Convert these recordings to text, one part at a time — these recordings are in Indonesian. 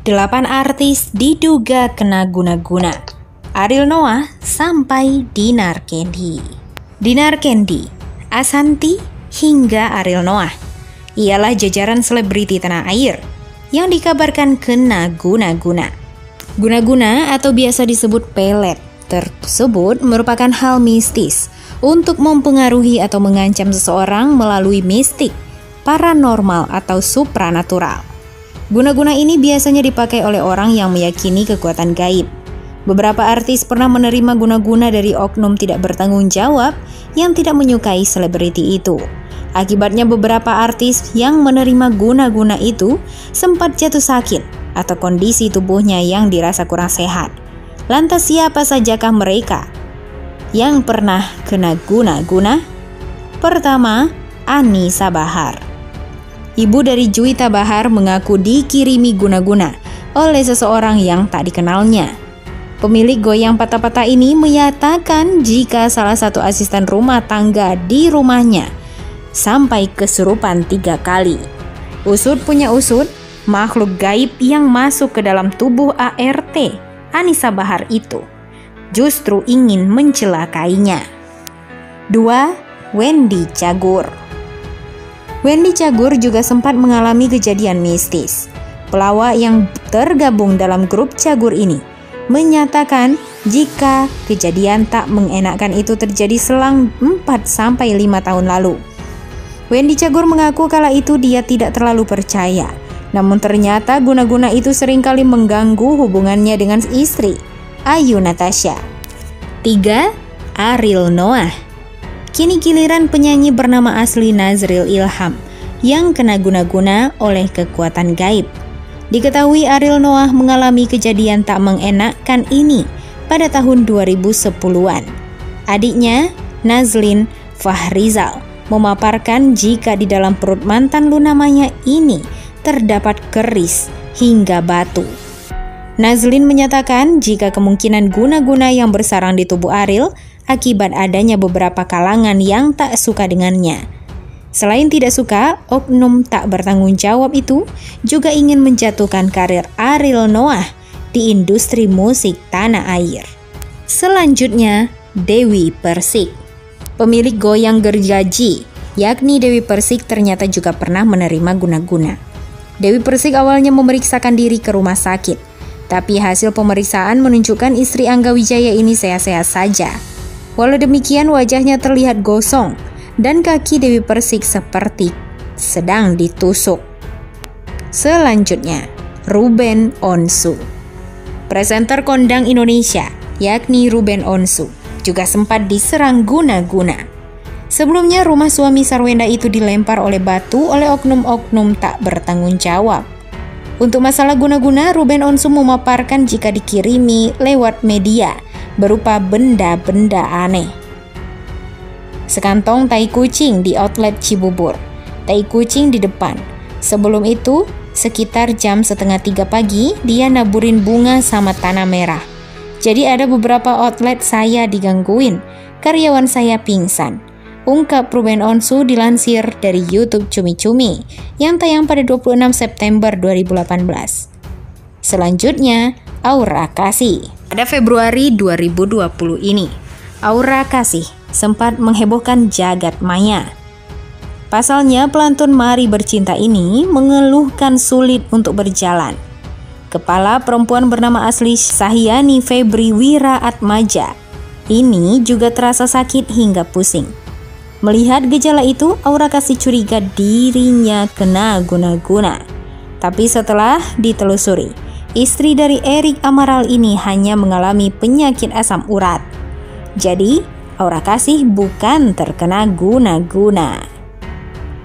8 artis diduga kena guna-guna. Ariel Noah sampai Dinar Candy. Dinar Candy, Ashanty hingga Ariel Noah ialah jajaran selebriti tanah air yang dikabarkan kena guna-guna. Guna-guna atau biasa disebut pelet tersebut merupakan hal mistis untuk mempengaruhi atau mengancam seseorang melalui mistik, paranormal atau supranatural. Guna-guna ini biasanya dipakai oleh orang yang meyakini kekuatan gaib. Beberapa artis pernah menerima guna-guna dari oknum tidak bertanggung jawab yang tidak menyukai selebriti itu. Akibatnya beberapa artis yang menerima guna-guna itu sempat jatuh sakit atau kondisi tubuhnya yang dirasa kurang sehat. Lantas siapa sajakah mereka yang pernah kena guna-guna? Pertama, Anisa Bahar. Ibu dari Juwita Bahar mengaku dikirimi guna-guna oleh seseorang yang tak dikenalnya. Pemilik goyang patah-patah ini menyatakan jika salah satu asisten rumah tangga di rumahnya sampai kesurupan 3 kali. Usut punya usut, makhluk gaib yang masuk ke dalam tubuh ART, Anisa Bahar itu, justru ingin mencelakainya. 2. Wendy Cagur. Wendy Cagur juga sempat mengalami kejadian mistis. Pelawak yang tergabung dalam grup Cagur ini menyatakan jika kejadian tak mengenakkan itu terjadi selang 4-5 tahun lalu. Wendy Cagur mengaku kala itu dia tidak terlalu percaya, namun ternyata guna-guna itu seringkali mengganggu hubungannya dengan istri, Ayu Natasha. 3. Ariel Noah. Kini giliran penyanyi bernama asli Nazril Ilham yang kena guna-guna oleh kekuatan gaib. Diketahui Ariel Noah mengalami kejadian tak mengenakkan ini pada tahun 2010-an. Adiknya, Nazlin Fahrizal, memaparkan jika di dalam perut mantan Luna Maya ini terdapat keris hingga batu. Nazlin menyatakan jika kemungkinan guna-guna yang bersarang di tubuh Ariel akibat adanya beberapa kalangan yang tak suka dengannya. Selain tidak suka, oknum tak bertanggung jawab itu juga ingin menjatuhkan karir Ariel Noah di industri musik tanah air. Selanjutnya, Dewi Persik. Pemilik goyang gergaji, yakni Dewi Persik ternyata juga pernah menerima guna-guna. Dewi Persik awalnya memeriksakan diri ke rumah sakit, tapi hasil pemeriksaan menunjukkan istri Angga Wijaya ini sehat-sehat saja. Walau demikian wajahnya terlihat gosong dan kaki Dewi Persik seperti sedang ditusuk. Selanjutnya, Ruben Onsu. Presenter kondang Indonesia, yakni Ruben Onsu, juga sempat diserang guna-guna. Sebelumnya rumah suami Sarwenda itu dilempar oleh batu oleh oknum-oknum tak bertanggung jawab. Untuk masalah guna-guna, Ruben Onsu memaparkan jika dikirimi lewat media berupa benda-benda aneh. Sekantong tai kucing di outlet Cibubur, tai kucing di depan. Sebelum itu, sekitar jam 2:30 pagi, dia naburin bunga sama tanah merah. Jadi ada beberapa outlet saya digangguin, karyawan saya pingsan, ungkap Ruben Onsu dilansir dari YouTube Cumi Cumi yang tayang pada 26 September 2018. Selanjutnya, Aura Kasih. Pada Februari 2020 ini, Aura Kasih sempat menghebohkan jagat maya. Pasalnya, pelantun Mari Bercinta ini mengeluhkan sulit untuk berjalan. Kepala perempuan bernama asli Sahyani Febri Wira Atmaja ini juga terasa sakit hingga pusing. Melihat gejala itu, Aura Kasih curiga dirinya kena guna-guna. Tapi setelah ditelusuri, istri dari Erik Amaral ini hanya mengalami penyakit asam urat. Jadi, Aura Kasih bukan terkena guna-guna.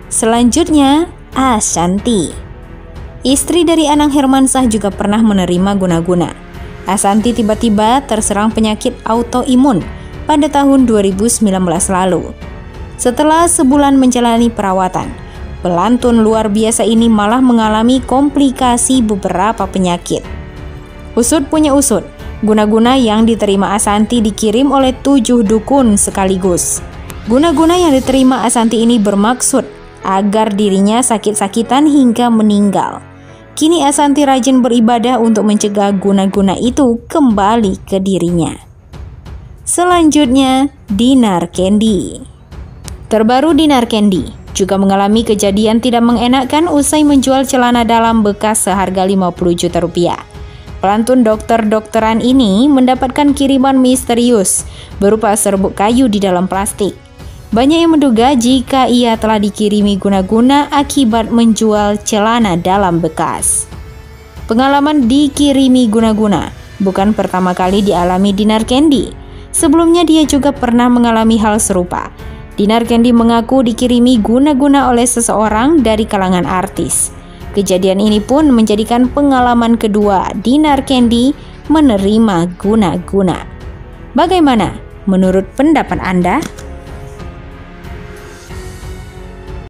Selanjutnya, Ashanty. Istri dari Anang Hermansyah juga pernah menerima guna-guna. Ashanty tiba-tiba terserang penyakit autoimun pada tahun 2019 lalu. Setelah sebulan menjalani perawatan, pelantun luar biasa ini malah mengalami komplikasi beberapa penyakit. Usut punya usut, guna-guna yang diterima Ashanty dikirim oleh 7 dukun sekaligus. Guna-guna yang diterima Ashanty ini bermaksud agar dirinya sakit-sakitan hingga meninggal. Kini Ashanty rajin beribadah untuk mencegah guna-guna itu kembali ke dirinya. Selanjutnya, Dinar Candy. Terbaru, Dinar Candy juga mengalami kejadian tidak mengenakan usai menjual celana dalam bekas seharga 50 juta rupiah. Pelantun dokter-dokteran ini mendapatkan kiriman misterius berupa serbuk kayu di dalam plastik. Banyak yang menduga jika ia telah dikirimi guna-guna akibat menjual celana dalam bekas. Pengalaman dikirimi guna-guna bukan pertama kali dialami Dinar Candy. Sebelumnya dia juga pernah mengalami hal serupa. Dinar Candy mengaku dikirimi guna-guna oleh seseorang dari kalangan artis. Kejadian ini pun menjadikan pengalaman kedua Dinar Candy menerima guna-guna. Bagaimana menurut pendapat Anda?